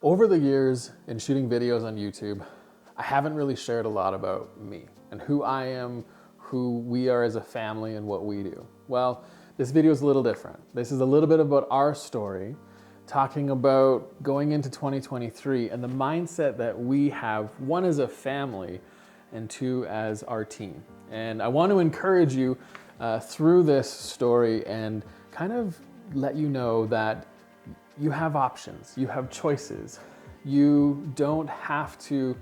Over the years in shooting videos on YouTube, I haven't really shared a lot about me and who I am, who we are as a family, and what we do. Well, this video is a little different. This is a little bit about our story, talking about going into 2023 and the mindset that we have, one as a family and two as our team. And I want to encourage you through this story and kind of let you know that you have options, you have choices. You don't have to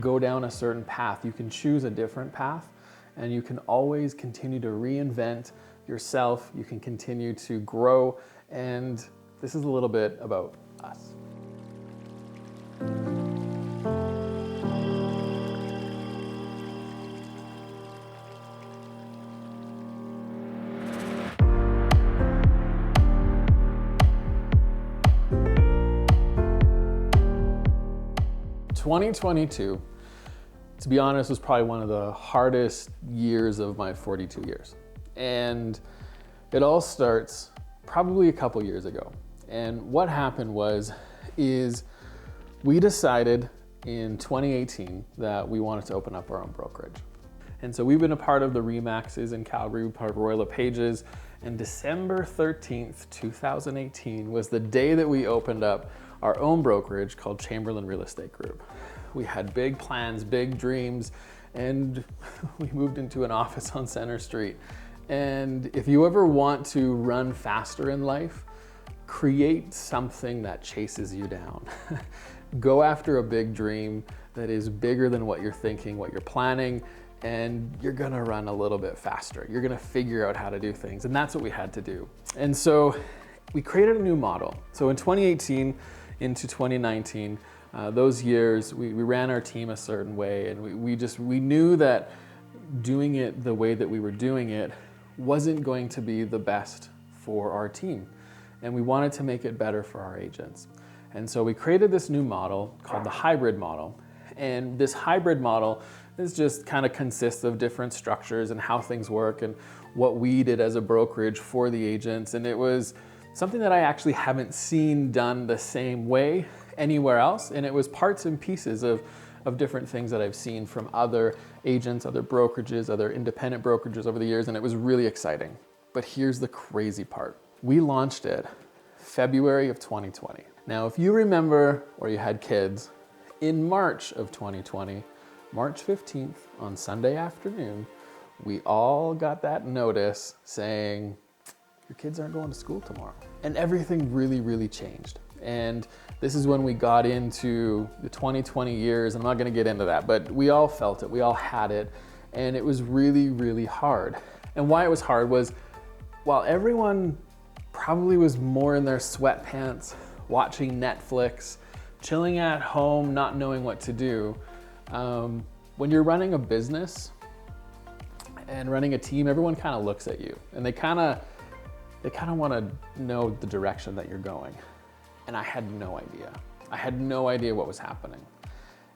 go down a certain path. You can choose a different path, and you can always continue to reinvent yourself. You can continue to grow, and this is a little bit about us. 2022, to be honest, was probably one of the hardest years of my 42 years. And it all starts probably a couple years ago. And what happened is we decided in 2018 that we wanted to open up our own brokerage. And so we've been a part of the Remaxes in Calgary, we're part of Royal LePages, and December 13th, 2018 was the day that we opened up our own brokerage called Chamberlain Real Estate Group. We had big plans, big dreams, and we moved into an office on Center Street. And if you ever want to run faster in life, create something that chases you down. Go after a big dream that is bigger than what you're thinking, what you're planning, and you're gonna run a little bit faster. You're gonna figure out how to do things, and that's what we had to do. And so we created a new model. So in 2018 into 2019, those years, we ran our team a certain way, and we knew that doing it the way that we were doing it wasn't going to be the best for our team. And we wanted to make it better for our agents. And so we created this new model called the hybrid model. And this hybrid model is just kind of consists of different structures and how things work and what we did as a brokerage for the agents. And it was something that I actually haven't seen done the same way anywhere else. And it was parts and pieces of different things that I've seen from other agents, other brokerages, other independent brokerages over the years. And it was really exciting. But here's the crazy part. We launched it February of 2020. Now, if you remember, or you had kids, in March of 2020, March 15th on Sunday afternoon, we all got that notice saying, your kids aren't going to school tomorrow. And everything really, really changed. And this is when we got into the 2020 years, and I'm not gonna get into that, but we all felt it, we all had it, and it was really, really hard. And why it was hard was, while everyone probably was more in their sweatpants, watching Netflix, chilling at home, not knowing what to do, when you're running a business and running a team, everyone kind of looks at you, and they kind of want to know the direction that you're going. And I had no idea. I had no idea what was happening.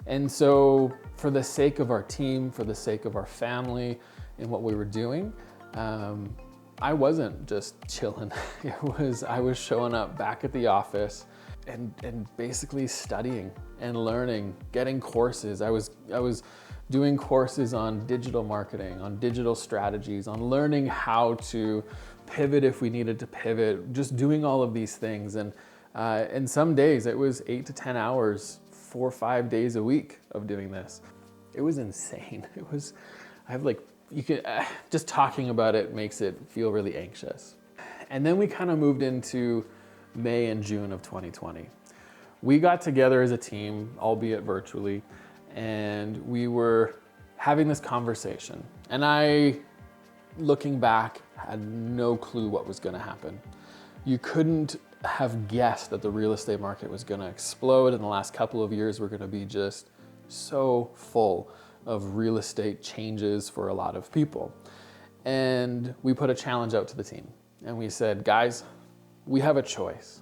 And so for the sake of our team, for the sake of our family and what we were doing, I wasn't just chilling. I was showing up back at the office and basically studying and learning, getting courses. I was doing courses on digital marketing, on digital strategies, on learning how to pivot if we needed to pivot, just doing all of these things. And some days it was 8 to 10 hours, 4 or 5 days a week of doing this. It was insane. Just talking about it makes it feel really anxious. And then we kind of moved into May and June of 2020. We got together as a team, albeit virtually, and we were having this conversation. And I, looking back, had no clue what was gonna happen. You couldn't have guessed that the real estate market was gonna explode, and the last couple of years were gonna be just so full of real estate changes for a lot of people. And we put a challenge out to the team, and we said, guys, we have a choice.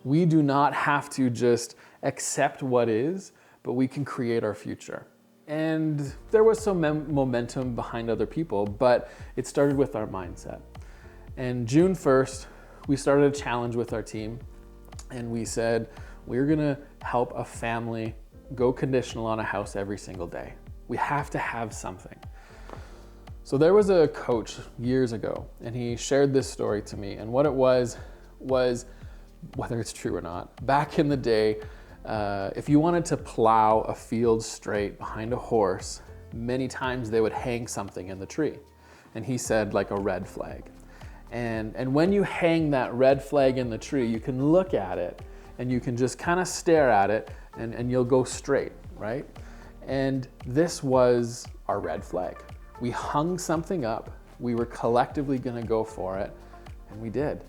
We do not have to just accept what is, but we can create our future. And there was some momentum behind other people, but it started with our mindset. And June 1st, we started a challenge with our team, and we said, we're gonna help a family go conditional on a house every single day. We have to have something. So there was a coach years ago, and he shared this story to me, and what it was, whether it's true or not, back in the day, if you wanted to plow a field straight behind a horse, many times they would hang something in the tree. And he said, like a red flag. And when you hang that red flag in the tree, you can look at it and you can just kind of stare at it and you'll go straight, right? And this was our red flag. We hung something up, we were collectively gonna go for it, and we did.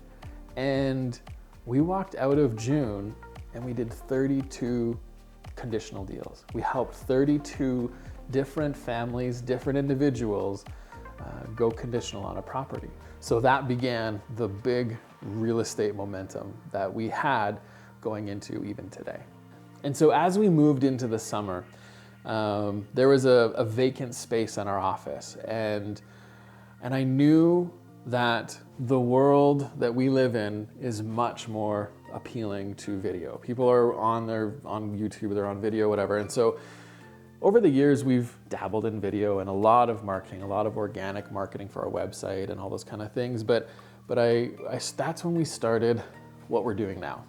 And we walked out of June and we did 32 conditional deals. We helped 32 different families, different individuals go conditional on a property. So that began the big real estate momentum that we had going into even today. And so as we moved into the summer, there was a vacant space in our office, and I knew that the world that we live in is much more appealing to video. People are on YouTube, they're on video, whatever. And so over the years, we've dabbled in video and a lot of marketing, a lot of organic marketing for our website and all those kind of things. But that's when we started what we're doing now.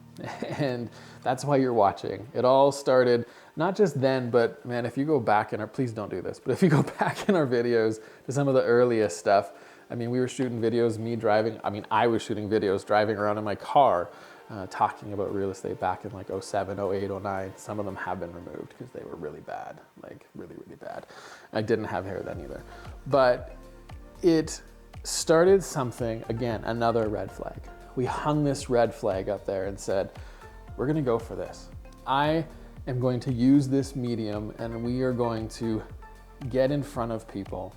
And that's why you're watching. It all started not just then, but man, if you go back in please don't do this, but if you go back in our videos to some of the earliest stuff, I mean, we were shooting videos, I was shooting videos driving around in my car, talking about real estate back in like 07, 08, 09. Some of them have been removed because they were really bad, like really, really bad. I didn't have hair then either. But it started something, again, another red flag. We hung this red flag up there and said, we're gonna go for this. I am going to use this medium and we are going to get in front of people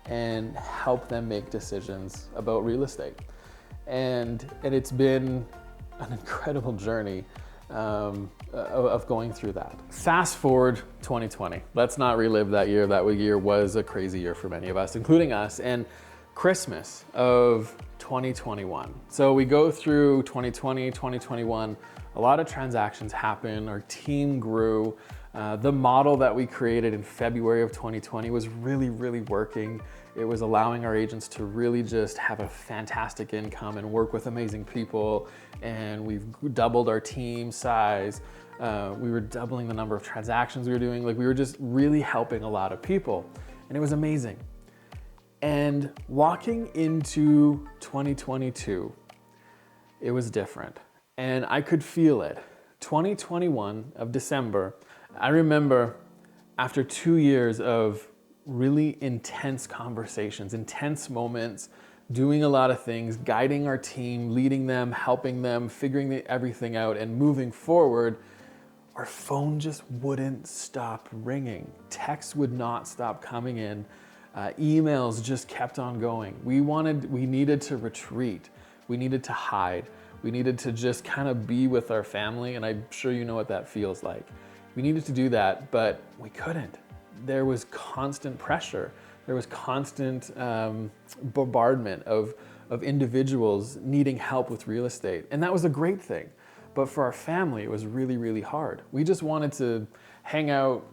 and help them make decisions about real estate. And it's been an incredible journey of going through that. Fast forward 2020. Let's not relive that year. That year was a crazy year for many of us, including us, and Christmas of 2021. So we go through 2020, 2021, a lot of transactions happen, our team grew. The model that we created in February of 2020 was really, really working. It was allowing our agents to really just have a fantastic income and work with amazing people. And we've doubled our team size. We were doubling the number of transactions we were doing. Like, we were just really helping a lot of people. And it was amazing. And walking into 2022, it was different. And I could feel it. 2021 of December, I remember after 2 years of really intense conversations, intense moments, doing a lot of things, guiding our team, leading them, helping them, figuring everything out and moving forward, our phone just wouldn't stop ringing. Texts would not stop coming in. Emails just kept on going. We needed to retreat. We needed to hide. We needed to just kind of be with our family, and I'm sure you know what that feels like. We needed to do that, but we couldn't. There was constant pressure. There was constant bombardment of individuals needing help with real estate, and that was a great thing. But for our family, it was really, really hard. We just wanted to hang out,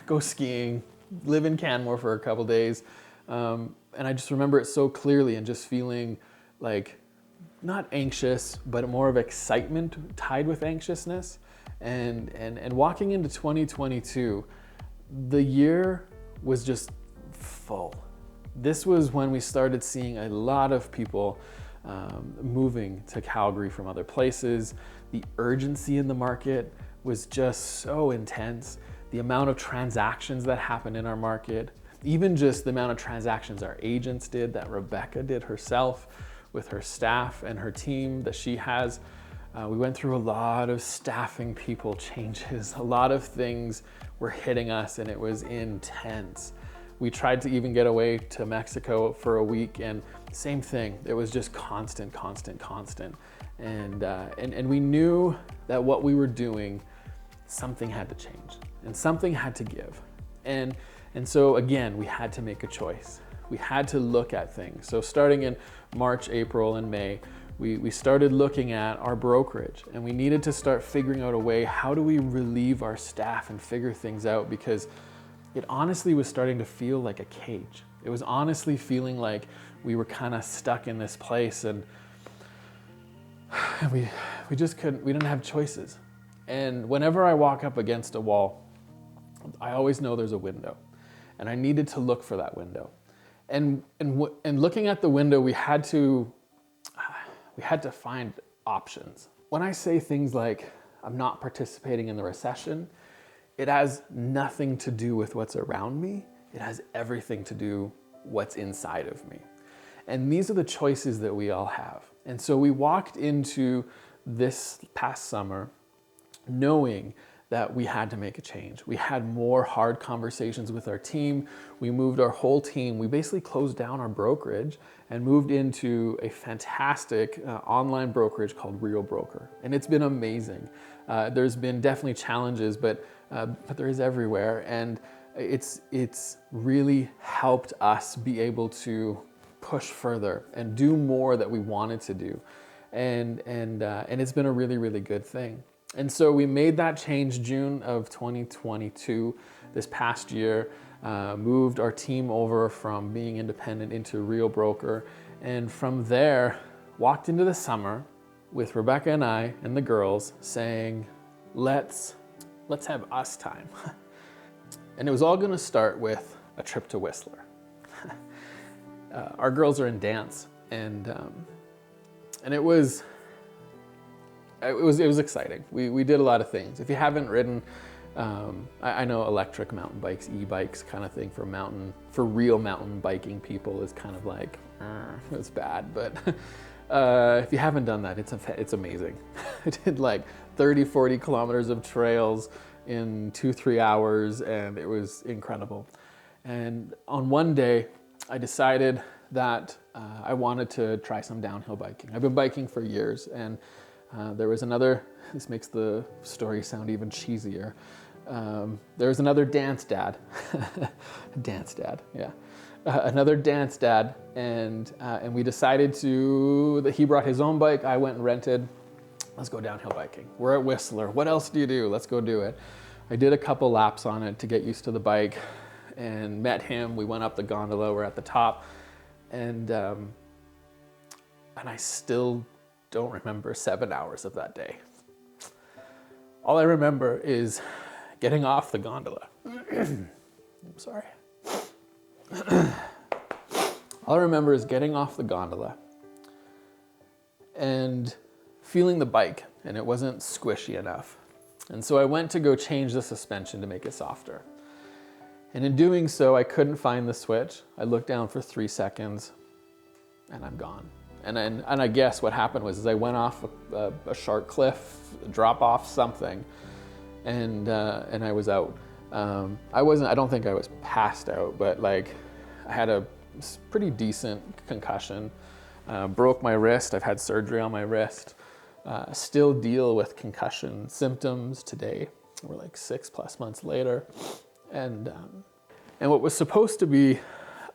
go skiing, live in Canmore for a couple days. And I just remember it so clearly and just feeling like not anxious, but more of excitement tied with anxiousness. And walking into 2022, the year was just full. This was when we started seeing a lot of people moving to Calgary from other places. The urgency in the market was just so intense. The amount of transactions that happened in our market, even just the amount of transactions our agents did, that Rebecca did herself with her staff and her team that she has. We went through a lot of staffing people changes. A lot of things were hitting us and it was intense. We tried to even get away to Mexico for a week and same thing. It was just constant. And we knew that what we were doing, something had to change and something had to give. And so again, we had to make a choice. We had to look at things. So starting in March, April, and May, we started looking at our brokerage, and we needed to start figuring out a way, how do we relieve our staff and figure things out, because it honestly was starting to feel like a cage. It was honestly feeling like we were kind of stuck in this place, and we just couldn't, we didn't have choices. And whenever I walk up against a wall, I always know there's a window, and I needed to look for that window. And looking at the window, we had to find options. When I say things like, I'm not participating in the recession, it has nothing to do with what's around me. It has everything to do what's inside of me. And these are the choices that we all have. And so we walked into this past summer knowing that we had to make a change. We had more hard conversations with our team. We moved our whole team. We basically closed down our brokerage and moved into a fantastic online brokerage called Real Broker. And it's been amazing. There's been definitely challenges, but there is everywhere. And it's really helped us be able to push further and do more that we wanted to do. And it's been a really, really good thing. And so we made that change June of 2022, this past year, moved our team over from being independent into Real Broker. And from there, walked into the summer with Rebecca and I and the girls saying, let's have us time. And it was all gonna start with a trip to Whistler. Our girls are in dance, and it was exciting. We did a lot of things. If you haven't ridden, I know electric mountain bikes, e-bikes kind of thing for real mountain biking people is kind of like, it's bad. But if you haven't done that, it's amazing. I did like 30, 40 kilometers of trails in 2-3 hours, and it was incredible. And on one day, I decided that I wanted to try some downhill biking. I've been biking for years, and there was another, this makes the story sound even cheesier. There was another dance dad, another dance dad, and we decided that he brought his own bike, I went and rented. Let's go downhill biking. We're at Whistler. What else do you do? Let's go do it. I did a couple laps on it to get used to the bike, and met him. We went up the gondola. We're at the top, and I still don't remember 7 hours of that day. All I remember is getting off the gondola. I'm sorry. All I remember is getting off the gondola and feeling the bike, and it wasn't squishy enough. And so I went to go change the suspension to make it softer. And in doing so, I couldn't find the switch. I looked down for 3 seconds, and I'm gone. And I guess what happened was I went off a sharp cliff, drop off something, and I was out. I don't think I was passed out, but like I had a pretty decent concussion. Broke my wrist. I've had surgery on my wrist. Still deal with concussion symptoms today. We're like 6+ months later. And what was supposed to be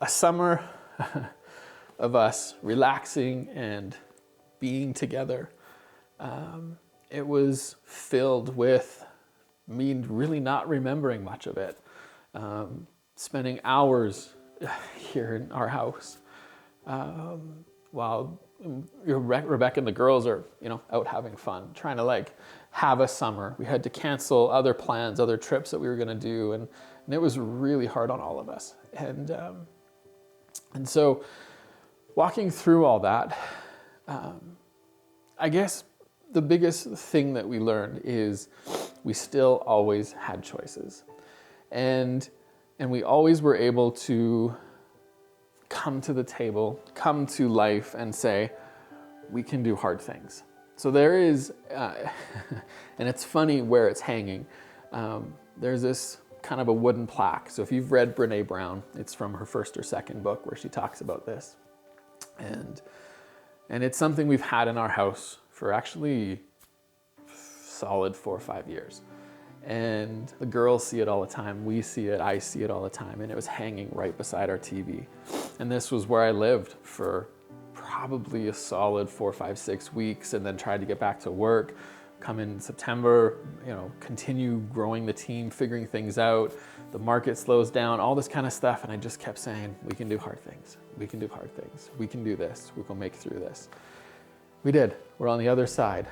a summer of us relaxing and being together, it was filled with me really not remembering much of it. Spending hours here in our house while Rebecca and the girls are, out having fun, trying to like have a summer. We had to cancel other plans, other trips that we were going to do, and it was really hard on all of us. And so walking through all that, I guess the biggest thing that we learned is we still always had choices, and we always were able to come to the table, come to life and say, we can do hard things. So there is, and it's funny where it's hanging. There's this kind of a wooden plaque. So if you've read Brene Brown, it's from her first or second book where she talks about this. And it's something we've had in our house for actually solid 4 or 5 years. And the girls see it all the time. We see it, I see it all the time. And it was hanging right beside our TV. And this was where I lived for probably a solid 4, 5, 6 weeks, and then tried to get back to work. Come in September, continue growing the team, figuring things out. The market slows down, all this kind of stuff. And I just kept saying, we can do hard things. We can do hard things. We can do this. We can make it through this. We did. We're on the other side.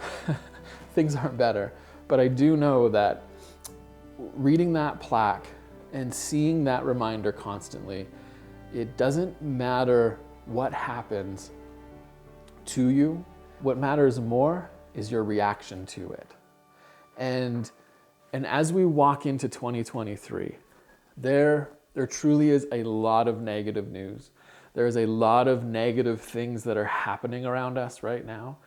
Things aren't better. But I do know that reading that plaque and seeing that reminder constantly, it doesn't matter what happens to you. What matters more is your reaction to it. And as we walk into 2023, there truly is a lot of negative news. There's a lot of negative things that are happening around us right now.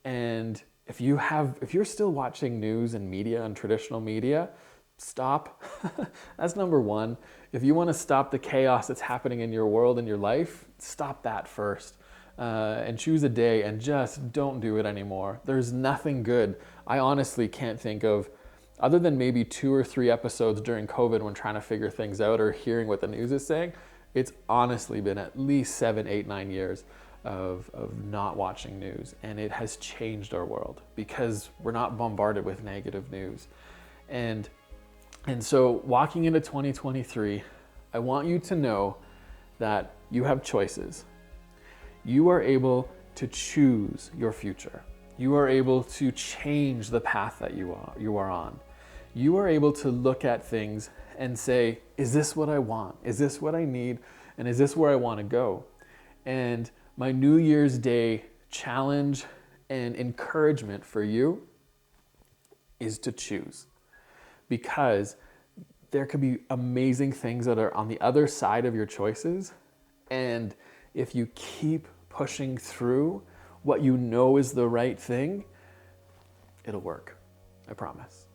And if you're still watching news and media and traditional media, stop. That's number one. If you want to stop the chaos that's happening in your world and your life, stop that first. And choose a day and just don't do it anymore. There's nothing good. I honestly can't think of, other than maybe 2 or 3 episodes during COVID when trying to figure things out or hearing what the news is saying, it's honestly been at least 7, 8, 9 years of not watching news. And it has changed our world because we're not bombarded with negative news. And so walking into 2023, I want you to know that you have choices. You are able to choose your future. You are able to change the path that you are on. You are able to look at things and say, is this what I want? Is this what I need? And is this where I want to go? And my New Year's Day challenge and encouragement for you is to choose. Because there could be amazing things that are on the other side of your choices. And if you keep pushing through what you know is the right thing, it'll work. I promise.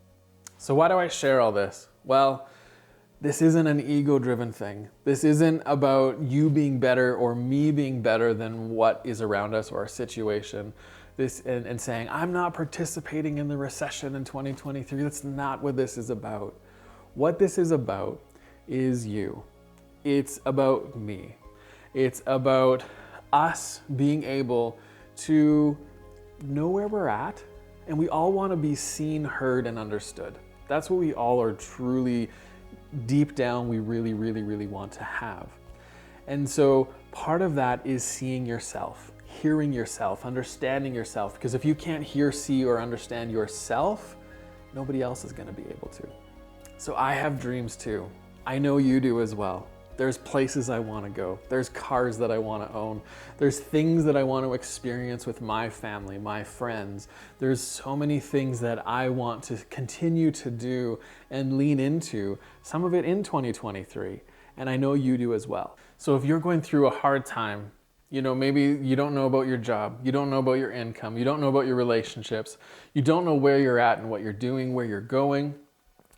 So why do I share all this? Well, this isn't an ego-driven thing. This isn't about you being better or me being better than what is around us or our situation. And saying, I'm not participating in the recession in 2023. That's not what this is about. What this is about is you. It's about me. It's about us being able to know where we're at, and we all want to be seen, heard, and understood. That's what we all are truly, deep down, we really, really, really want to have. And so part of that is seeing yourself, hearing yourself, understanding yourself, because if you can't hear, see, or understand yourself, nobody else is going to be able to. So I have dreams too. I know you do as well. There's places I want to go. There's cars that I want to own. There's things that I want to experience with my family, my friends. There's so many things that I want to continue to do and lean into, some of it in 2023. And I know you do as well. So if you're going through a hard time, maybe you don't know about your job, you don't know about your income, you don't know about your relationships, you don't know where you're at and what you're doing, where you're going,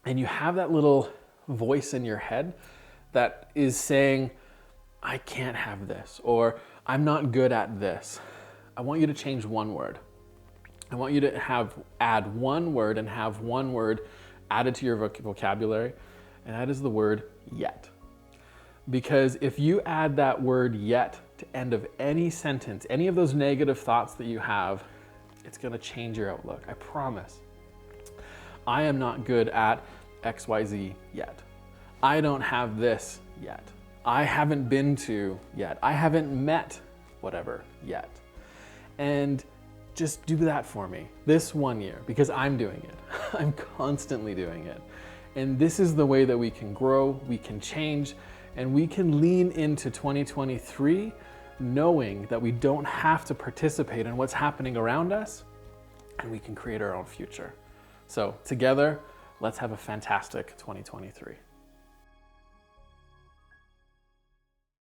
and you have that little voice in your head that is saying, I can't have this, or I'm not good at this. I want you to change one word. I want you to add one word and have one word added to your vocabulary, and that is the word yet. Because if you add that word yet to end of any sentence, any of those negative thoughts that you have, it's gonna change your outlook, I promise. I am not good at XYZ yet. I don't have this yet. I haven't been to yet. I haven't met whatever yet. And just do that for me this 1 year, because I'm doing it. I'm constantly doing it. And this is the way that we can grow, we can change, and we can lean into 2023 knowing that we don't have to participate in what's happening around us, and we can create our own future. So together, let's have a fantastic 2023.